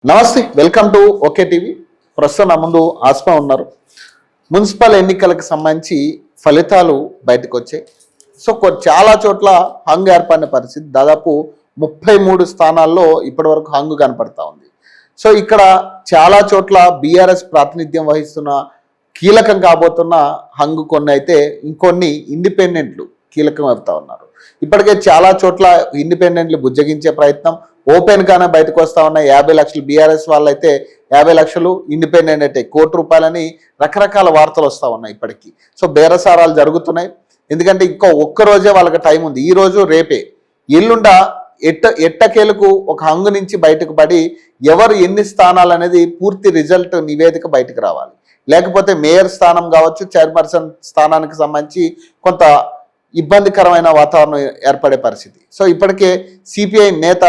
నమస్తే, welcome to okay TV. ప్రస్తుతం నా ముందు ఆస్మా ఉన్నారు. మున్సిపల్ ఎన్నికలకు సంబంధించి ఫలితాలు బయటకు వచ్చాయి. సో చాలా చోట్ల హంగు ఏర్పడిన పరిస్థితి. దాదాపు 33 స్థానాల్లో ఇప్పటి వరకు హంగు కనపడతా ఉంది. సో ఇక్కడ చాలా చోట్ల బీఆర్ఎస్ ప్రాతినిధ్యం వహిస్తున్న కీలకం కాబోతున్న హంగు కొన్ని అయితే ఇంకొన్ని ఇండిపెండెంట్లు కీలకం అవుతా ఉన్నారు. ఇప్పటికే చాలా చోట్ల ఇండిపెండెంట్లు బుజ్జగించే ప్రయత్నం ఓపెన్ గానే బయటకు వస్తా ఉన్నాయి. 50 లక్షలు బీఆర్ఎస్ వాళ్ళైతే 50 లక్షలు, ఇండిపెండెంట్ అయితే ₹1,00,00,000 రకరకాల వార్తలు వస్తూ ఉన్నాయి ఇప్పటికీ. సో బేరసారాలు జరుగుతున్నాయి. ఎందుకంటే ఇంకో ఒక్కరోజే వాళ్ళకి టైం ఉంది. ఈ రోజు రేపే ఎల్లుండ ఎట్టకేలకు ఒక హంగు నుంచి బయటకు పడి ఎవరు ఎన్ని స్థానాలు అనేది పూర్తి రిజల్ట్ నివేదిక బయటకు రావాలి. లేకపోతే మేయర్ స్థానం కావచ్చు, చైర్పర్సన్ స్థానానికి సంబంధించి కొంత ఇబ్బందికరమైన వాతావరణం ఏర్పడే పరిస్థితి. సో ఇప్పటికే సిపిఐ నేత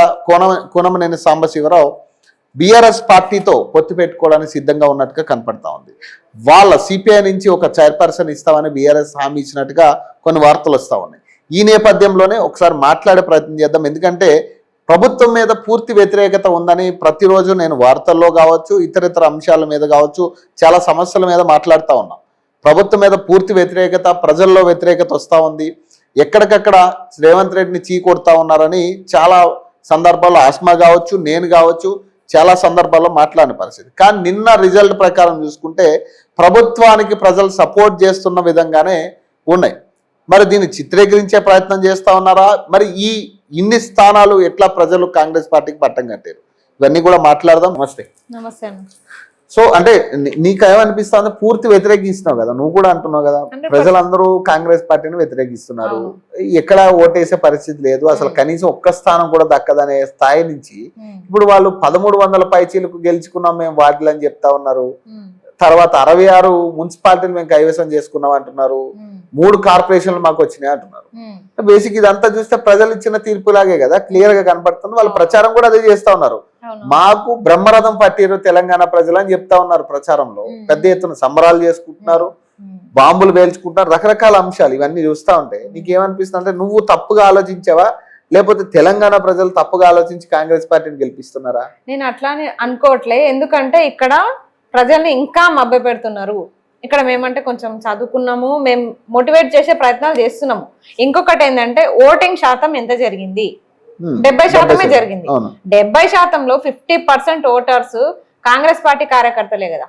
కూనమనేని సాంబశివరావు బీఆర్ఎస్ పార్టీతో పొత్తు పెట్టుకోవడానికి సిద్ధంగా ఉన్నట్టుగా కనపడతా ఉంది. వాళ్ళ సిపిఐ నుంచి ఒక చైర్పర్సన్ ఇస్తామని బీఆర్ఎస్ హామీ ఇచ్చినట్టుగా కొన్ని వార్తలు వస్తూ ఉన్నాయి. ఈ నేపథ్యంలోనే ఒకసారి మాట్లాడే ప్రయత్నం చేద్దాం. ఎందుకంటే ప్రభుత్వం మీద పూర్తి వ్యతిరేకత ఉందని ప్రతిరోజు నేను వార్తల్లో కావచ్చు, ఇతరితర అంశాల మీద కావచ్చు, చాలా సమస్యల మీద మాట్లాడుతూ ఉన్నాం. ప్రభుత్వం మీద పూర్తి వ్యతిరేకత, ప్రజల్లో వ్యతిరేకత వస్తూ ఉంది. ఎక్కడికక్కడ రేవంత్ రెడ్డిని చీకొడతా ఉన్నారని చాలా సందర్భాల్లో ఆస్మా కావచ్చు, నేను కావచ్చు, చాలా సందర్భాల్లో మాట్లాడిన పరిస్థితి. కానీ నిన్న రిజల్ట్ ప్రకారం చూసుకుంటే ప్రభుత్వానికి ప్రజలు సపోర్ట్ చేస్తున్న విధంగానే ఉన్నాయి. మరి దీన్ని చిత్రీకరించే ప్రయత్నం చేస్తూ ఉన్నారా? మరి ఇన్ని స్థానాలు ఎట్లా ప్రజలు కాంగ్రెస్ పార్టీకి పట్టం కట్టారు? ఇవన్నీ కూడా మాట్లాడదాం. నమస్తే. నమస్తే. సో అంటే నీకు ఏమనిపిస్తుంది? పూర్తి వ్యతిరేకిస్తున్నావు కదా, నువ్వు కూడా అంటున్నావు కదా, ప్రజలందరూ కాంగ్రెస్ పార్టీని వ్యతిరేకిస్తున్నారు, ఎక్కడ ఓటేసే పరిస్థితి లేదు, అసలు కనీసం ఒక్క స్థానం కూడా దక్కదనే స్థాయి నుంచి ఇప్పుడు వాళ్ళు 1300 పైచీలకు గెలుచుకున్నాం మేము వార్డులు అని చెప్తా ఉన్నారు. తర్వాత 66 మున్సిపాలిటీలు మేము కైవసం చేసుకున్నాం అంటున్నారు. 3 కార్పొరేషన్లు మాకు వచ్చినాయి అంటున్నారు. బేసిక్ ఇదంతా చూస్తే ప్రజలు ఇచ్చిన తీర్పులాగే కదా, క్లియర్ గా కనపడుతుంది. వాళ్ళ ప్రచారం కూడా అదే చేస్తా ఉన్నారు. మాకు బ్రహ్మరథం పట్టిరు తెలంగాణ ప్రజలు అని చెప్తా ఉన్నారు. ప్రచారంలో పెద్ద ఎత్తున సంబరాలు చేసుకుంటున్నారు, బాంబులు పేల్చుకుంటున్నారు, రకరకాల అంశాలు. ఇవన్నీ చూస్తా ఉంటే నీకేమనిపిస్తుంది? అంటే నువ్వు తప్పుగా ఆలోచించావా, లేకపోతే తెలంగాణ ప్రజలు తప్పుగా ఆలోచించి కాంగ్రెస్ పార్టీని గెలిపిస్తున్నారా? నేను అట్లానే అనుకోవట్లే. ఎందుకంటే ఇక్కడ ప్రజల్ని ఇంకా మభ్య పెడుతున్నారు. ఇక్కడ మేమంటే కొంచెం చదువుకున్నాము, మేము మోటివేట్ చేసే ప్రయత్నాలు చేస్తున్నాము. ఇంకొకటి ఏంటంటే ఓటింగ్ శాతం ఎంత జరిగింది? 70% జరిగింది. 70%లో 50% ఓటర్స్ కాంగ్రెస్ పార్టీ కార్యకర్తలే కదా.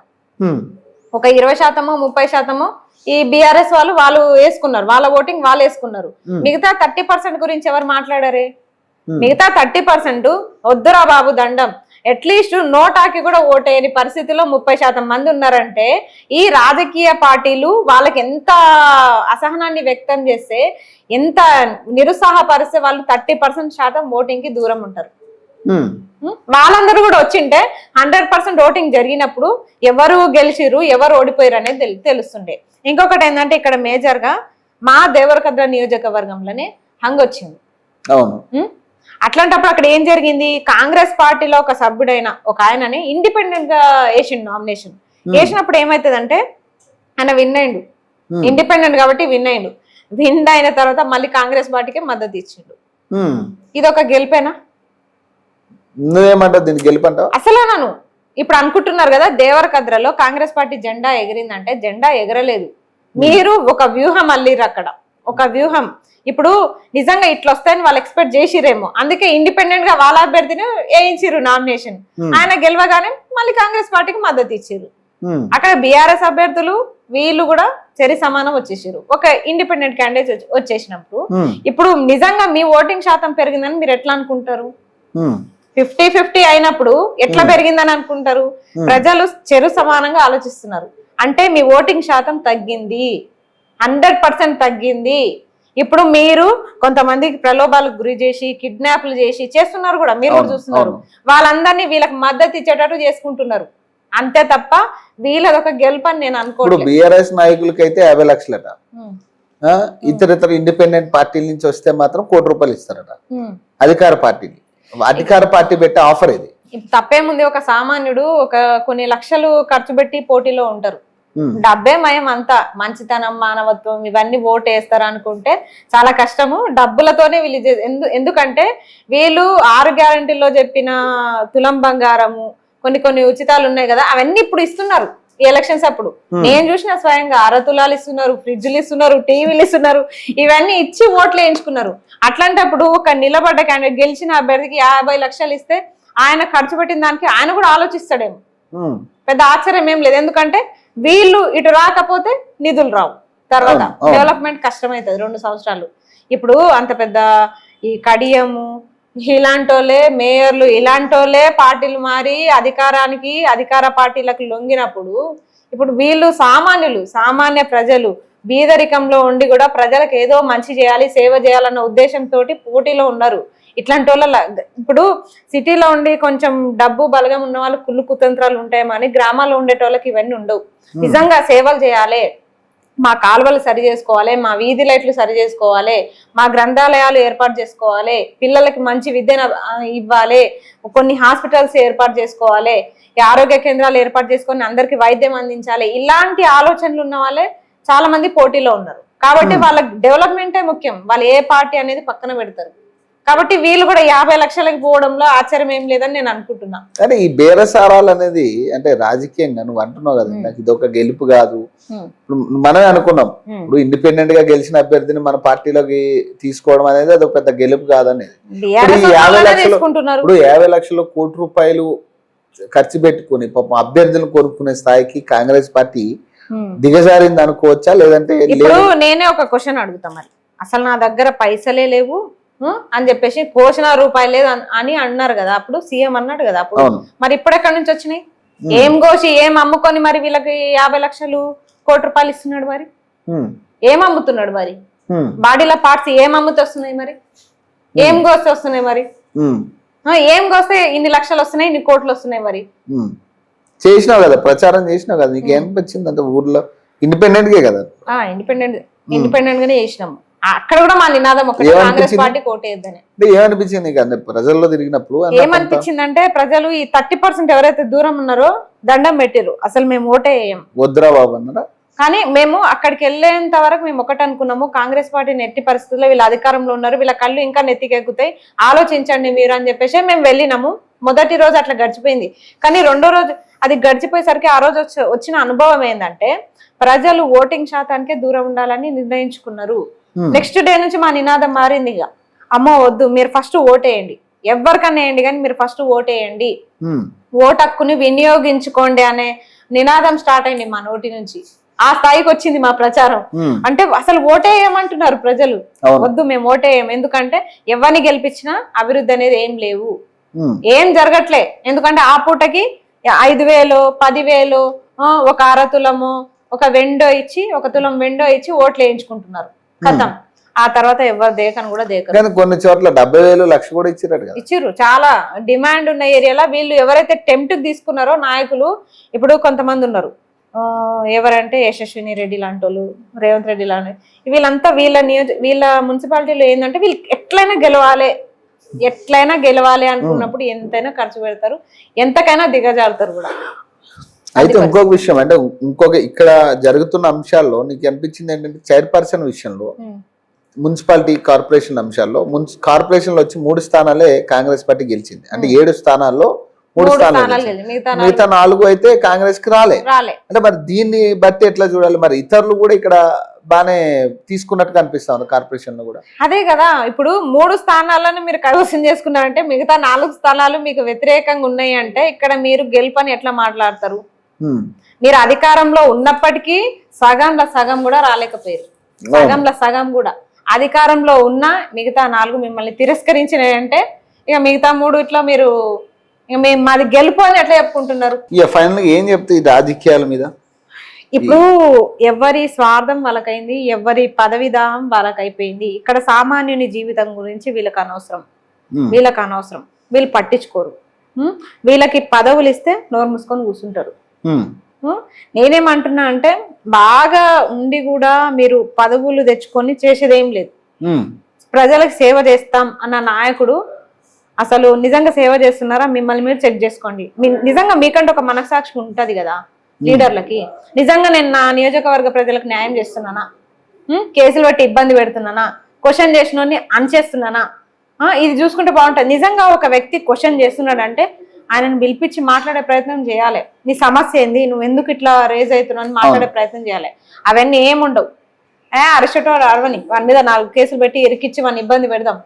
ఒక 20%, 30% ఈ బీఆర్ఎస్ వాళ్ళు వేసుకున్నారు, వాళ్ళ ఓటింగ్ వాళ్ళు వేసుకున్నారు. మిగతా 30% గురించి ఎవరు మాట్లాడారే? మిగతా 30% వద్దురా బాబు దండం, అట్లీస్ట్ నోటాకి కూడా ఓటేయని పరిస్థితిలో 30% మంది ఉన్నారంటే ఈ రాజకీయ పార్టీలు వాళ్ళకి ఎంత అసహనాన్ని వ్యక్తం చేస్తే, ఎంత నిరుత్సాహపరిస్తే వాళ్ళు 30% ఓటింగ్ కి దూరం ఉంటారు. వాళ్ళందరూ కూడా వచ్చింటే 100% ఓటింగ్ జరిగినప్పుడు ఎవరు గెలిచిరు, ఎవరు ఓడిపోయారు అనేది తెలుస్తుండే. ఇంకొకటి ఏంటంటే ఇక్కడ మేజర్ గా మా దేవరకద్ర నియోజకవర్గంలోనే హంగ్ వచ్చింది. అట్లాంటప్పుడు అక్కడ ఏం జరిగింది? కాంగ్రెస్ పార్టీలో ఒక సభ్యుడైన ఒక ఆయనని ఇండిపెండెంట్ గా వేసిండు నామినేషన్. వేసినప్పుడు ఏమైతుందంటే ఆయన విన్ అయిండు, ఇండిపెండెంట్ కాబట్టి విన్ అయిండు. విన్ అయిన తర్వాత మళ్ళీ కాంగ్రెస్ పార్టీకి మద్దతు ఇచ్చిండు. ఇది ఒక గెలిపేనా? అసలు నన్ను ఇప్పుడు అనుకుంటున్నారు కదా దేవరకద్రలో కాంగ్రెస్ పార్టీ జెండా ఎగిరిందంటే జెండా ఎగరలేదు. మీరు ఒక వ్యూహం అల్లిరు అక్కడ, ఒక వ్యూహం. ఇప్పుడు నిజంగా ఇట్లా వస్తాయని వాళ్ళు ఎక్స్పెక్ట్ చేసిరేమో, అందుకే ఇండిపెండెంట్ గా వాళ్ళ అభ్యర్థిని వేయించిరు నామినేషన్. ఆయన గెలవగానే మళ్ళీ కాంగ్రెస్ పార్టీకి మద్దతు ఇచ్చారు. అక్కడ బీఆర్ఎస్ అభ్యర్థులు వీళ్ళు కూడా సరి సమానం వచ్చేసారు. ఒక ఇండిపెండెంట్ క్యాండిడేట్ వచ్చేసినప్పుడు ఇప్పుడు నిజంగా మీ ఓటింగ్ శాతం పెరిగిందని మీరు ఎట్లా అనుకుంటారు? 50-50 అయినప్పుడు ఎట్లా పెరిగిందని అనుకుంటారు? ప్రజలు చెరు సమానంగా ఆలోచిస్తున్నారు. అంటే మీ ఓటింగ్ శాతం తగ్గింది, 100% తగ్గింది. ఇప్పుడు మీరు కొంతమందికి ప్రలోభాలకు గురి చేసి కిడ్నాప్లు చేసి చేస్తున్నారు కూడా, మీరు కూడా చూస్తున్నారు. వాళ్ళందరినీ వీళ్ళకి మద్దతు ఇచ్చేటట్టు చేసుకుంటున్నారు. అంతే తప్ప వీళ్ళది ఒక గెలుపని నేను అనుకోవట్లేదు. బీఆర్ఎస్ నాయకులకైతే 50 లక్షలట, ఇతర ఇండిపెండెంట్ పార్టీల నుంచి వస్తే మాత్రం ₹1,00,00,000 ఇస్తారట. అధికార పార్టీ పెట్టే ఆఫర్ ఇది. తప్పేముంది? ఒక సామాన్యుడు ఒక కొన్ని లక్షలు ఖర్చు పెట్టి పోటీలో ఉంటారు. డబ్బే మయం అంతా, మంచితనం, మానవత్వం ఇవన్నీ ఓటు వేస్తారు అనుకుంటే చాలా కష్టము. డబ్బులతోనే వీళ్ళు ఎందుకంటే వీళ్ళు 6 గ్యారంటీల్లో చెప్పిన తులం బంగారము, కొన్ని ఉచితాలు ఉన్నాయి కదా, అవన్నీ ఇప్పుడు ఇస్తున్నారు ఈ ఎలక్షన్స్ అప్పుడు. నేను చూసిన స్వయంగా అరతులాలు ఇస్తున్నారు, ఫ్రిడ్జ్లు ఇస్తున్నారు, టీవీలు ఇస్తున్నారు, ఇవన్నీ ఇచ్చి ఓట్లు వేయించుకున్నారు. అట్లాంటప్పుడు ఒక నిలబడ్డ క్యాండిడేట్ గెలిచిన అభ్యర్థికి 50 లక్షలు ఇస్తే ఆయన ఖర్చు పెట్టిన దానికి ఆయన కూడా ఆలోచిస్తాడేమో. పెద్ద ఆశ్చర్యం ఏం లేదు, ఎందుకంటే వీళ్ళు ఇటు రాకపోతే నిధులు రావు, తర్వాత డెవలప్మెంట్ కష్టమవుతుంది 2 సంవత్సరాలు. ఇప్పుడు అంత పెద్ద ఈ కడియము ఇలాంటోళ్ళే మేయర్లు ఇలాంటోళ్ళే పార్టీలు మారి అధికార పార్టీలకు లొంగినప్పుడు ఇప్పుడు వీళ్ళు సామాన్య ప్రజలు బీదరికంలో ఉండి కూడా ప్రజలకు ఏదో మంచి చేయాలి, సేవ చేయాలన్న ఉద్దేశంతో పోటీలో ఉన్నారు. ఇట్లాంటి వాళ్ళ ఇప్పుడు సిటీలో ఉండి కొంచెం డబ్బు బలగం ఉన్న వాళ్ళు కుళ్ళు కుతంత్రాలు ఉంటాయేమో అని గ్రామాల్లో ఉండేటోళ్ళకి ఇవన్నీ ఉండవు. నిజంగా సేవలు చేయాలి, మా కాలువలు సరి చేసుకోవాలి, మా వీధి లైట్లు సరి చేసుకోవాలి, మా గ్రంథాలయాలు ఏర్పాటు చేసుకోవాలి, పిల్లలకి మంచి విద్యను ఇవ్వాలి, కొన్ని హాస్పిటల్స్ ఏర్పాటు చేసుకోవాలి, ఆరోగ్య కేంద్రాలు ఏర్పాటు చేసుకొని అందరికి వైద్యం అందించాలి, ఇలాంటి ఆలోచనలు ఉన్న వాళ్ళే చాలా మంది పోటీలో ఉన్నారు. కాబట్టి వాళ్ళ డెవలప్మెంటే ముఖ్యం, వాళ్ళు ఏ పార్టీ అనేది పక్కన పెడతారు. కాబట్టి వీళ్ళు కూడా 50 లక్షలకి పోవడంలో ఆశ్చర్యం ఏం లేదని నేను అనుకుంటున్నా. కానీ ఈ బేరసారాలు అనేది అంటే రాజకీయంగా నువ్వు అంటున్నావు కదా, నాకు ఇది ఒక గెలుపు కాదు. ఇప్పుడు మనమే అనుకున్నాం, ఇప్పుడు ఇండిపెండెంట్ గా గెలిచిన అభ్యర్థిని మన పార్టీలోకి తీసుకోవడం అనేది అది ఒక పెద్ద గెలుపు కాదనేది. ఇప్పుడు 50 లక్షలు కోటి రూపాయలు ఖర్చు పెట్టుకుని పాపం అభ్యర్థులను కొనుక్కునే స్థాయికి కాంగ్రెస్ పార్టీ దిగజారింది అనుకోవచ్చా, లేదంటే? ఇప్పుడు నేనే ఒక క్వశ్చన్ అడుగుతా, మరి అసలు నా దగ్గర పైసలే లేవు అని చెప్పేసి కోసిన రూపాయలు లేదు అని అన్నారు కదా, అప్పుడు సీఎం అన్నాడు కదా అప్పుడు. మరి ఇప్పుడు ఎక్కడి నుంచి వచ్చినాయి? ఏం కోసి ఏం అమ్ముకొని మరి వీళ్ళకి 50 లక్షలు కోటి రూపాయలు ఇస్తున్నాడు? మరి ఏం అమ్ముతున్నాడు? మరి బాడీలో పార్ట్స్ ఏం అమ్ముతూ వస్తున్నాయి? మరి ఏం కోస్తే వస్తున్నాయి? మరి ఏం కోస్తే ఇన్ని లక్షలు వస్తున్నాయి, ఇన్ని కోట్లు వస్తున్నాయి? మరి చేసినావు కదా, ప్రచారం చేసినావు కదా, నీకు ఏమనిపించింది? అంటే ఊర్లో ఇండిపెండెంట్ గా కదా, ఇండిపెండెంట్ గానే చేసినాము. అక్కడ కూడా మా నినాదం ఒకటి, కాంగ్రెస్ పార్టీ కోటేద్దని. ఏమనిపించింది ప్రజల్లో తిరిగినప్పుడు? ఏమనిపించింది అంటే ప్రజలు ఈ 30% ఎవరైతే దూరం ఉన్నారో దండం పెట్టిరు, అసలు మేము ఓటేయం వద్దురా బాబు అన్నారా? కానీ మేము అక్కడికి వెళ్ళేంత వరకు మేము ఒకటి అనుకున్నాము, కాంగ్రెస్ పార్టీ నెట్టి పరిస్థితుల్లో వీళ్ళు అధికారంలో ఉన్నారు, వీళ్ళ కళ్ళు ఇంకా నెత్తికెక్కుతాయి, ఆలోచించండి మీరు అని చెప్పేసి మేము వెళ్ళినాము. మొదటి రోజు అట్లా గడిచిపోయింది. కానీ రెండో రోజు అది గడిచిపోయేసరికి ఆ రోజు వచ్చిన అనుభవం ఏంటంటే ప్రజలు ఓటింగ్ శాతానికే దూరం ఉండాలని నిర్ణయించుకున్నారు. నెక్స్ట్ డే నుంచి మా నినాదం మారింది, ఇక అమ్మో వద్దు, మీరు ఫస్ట్ ఓటేయండి, ఎవరికన్నా వేయండి కానీ మీరు ఫస్ట్ ఓటేయండి, ఓటు హక్కుని వినియోగించుకోండి అనే నినాదం స్టార్ట్ అయింది మా నోటి నుంచి. ఆ స్థాయికి వచ్చింది మా ప్రచారం. అంటే అసలు ఓటేయమంటున్నారు ప్రజలు, వద్దు మేము ఓటేయం, ఎందుకంటే ఎవరిని గెలిపించినా అభివృద్ధి అనేది ఏం లేవు, ఏం జరగట్లే. ఎందుకంటే ఆ పూటకి 5,000 10,000 ఒక అరతులము ఒక వెండో ఇచ్చి, ఒక తులం వెండో ఇచ్చి ఓట్లు వేయించుకుంటున్నారు కథం. ఆ తర్వాత ఎవరు దేకను కూడా దేకరు. కొన్ని చోట్ల 70,000 లక్ష కూడా ఇచ్చిర్రు. చాలా డిమాండ్ ఉన్న ఏరియాలో వీళ్ళు ఎవరైతే టెంప్ట్ తీసుకున్నారో నాయకులు, ఇప్పుడు కొంతమంది ఉన్నారు, ఎవరంటే యశస్విని రెడ్డి లాంటి వాళ్ళు, రేవంత్ రెడ్డి లాంటి, వీళ్ళంతా వీళ్ళ మున్సిపాలిటీలో ఏంటంటే వీళ్ళు ఎట్లయినా గెలవాలి అనుకున్నప్పుడు ఎంతైనా ఖర్చు పెడతారు, ఎంతకైనా దిగజారుతారు కూడా. అయితే ఇంకొక విషయం అంటే ఇక్కడ జరుగుతున్న అంశాల్లో నీకు అనిపించింది ఏంటంటే చైర్పర్సన్ విషయంలో, మున్సిపాలిటీ కార్పొరేషన్ అంశాల్లో, కార్పొరేషన్ లో వచ్చి 3 స్థానాలే కాంగ్రెస్ పార్టీ గెలిచింది. అంటే 7 స్థానాల్లో 3 స్థానాలు, మిగతా 4 అయితే కాంగ్రెస్ కి రాలే. అంటే మరి దీన్ని బట్టి ఎట్లా చూడాలి? మరి ఇతరులు కూడా ఇక్కడ బానే తీసుకున్నట్టుగా అనిపిస్తుంది కార్పొరేషన్ లో కూడా. అదే కదా, ఇప్పుడు 3 స్థానాలను మీరు కైవసం చేసుకున్నారంటే మిగతా 4 స్థానాలు మీకు వ్యతిరేకంగా ఉన్నాయి అంటే ఇక్కడ మీరు గెలుపని ఎట్లా మాట్లాడతారు? మీరు అధికారంలో ఉన్నప్పటికీ సగంలో సగం కూడా రాలేకపోయారు, సగంలో సగం కూడా. అధికారంలో ఉన్న మిగతా 4 మిమ్మల్ని తిరస్కరించినాయంటే ఇక మిగతా 3 ఇట్లా మీరు మాది గెలుపు అని ఎట్లా చెప్పుకుంటున్నారు? ఇక ఫైనల్ ఏం చెప్తే ఈ రాజకీయాల మీద ఇప్పుడు ఎవరి స్వార్థం వాళ్ళకైంది, ఎవరి పదవి దాహం వాళ్ళకైపోయింది. ఇక్కడ సామాన్యుని జీవితం గురించి వీళ్ళకి అనవసరం, వీళ్ళు పట్టించుకోరు. వీళ్ళకి పదవులు ఇస్తే నోరు మూసుకొని కూర్చుంటారు. నేనేమంటున్నా అంటే బాగా ఉండి కూడా మీరు పదవులు తెచ్చుకొని చేసేదేం లేదు. ప్రజలకు సేవ చేస్తాం అన్న నాయకుడు అసలు నిజంగా సేవ చేస్తున్నారా? మిమ్మల్ని మీరు చెక్ చేసుకోండి. నిజంగా మీకంటే ఒక మనసాక్షి ఉంటది కదా లీడర్లకి. నిజంగా నేను నా నియోజకవర్గ ప్రజలకు న్యాయం చేస్తున్నానా? కేసులు బట్టి ఇబ్బంది పెడుతున్నానా? క్వశ్చన్ చేసిన అన్చేస్తున్నానా? ఇది చూసుకుంటే బాగుంటుంది. నిజంగా ఒక వ్యక్తి క్వశ్చన్ చేస్తున్నాడంటే ఆయనను పిలిపించి మాట్లాడే ప్రయత్నం చేయాలి. నీ సమస్య ఏంది, నువ్వు ఎందుకు ఇట్లా రేజ్ అవుతున్నావు అని మాట్లాడే ప్రయత్నం చేయాలి. అవన్నీ ఏముండవు. అరిచేటోడు అరవని వాని మీద 4 కేసులు పెట్టి ఇరికిచ్చి వాడిని ఇబ్బంది పెడదాం,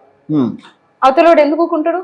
అవతలోడు ఎందుకు ఊరుకుంటాడు?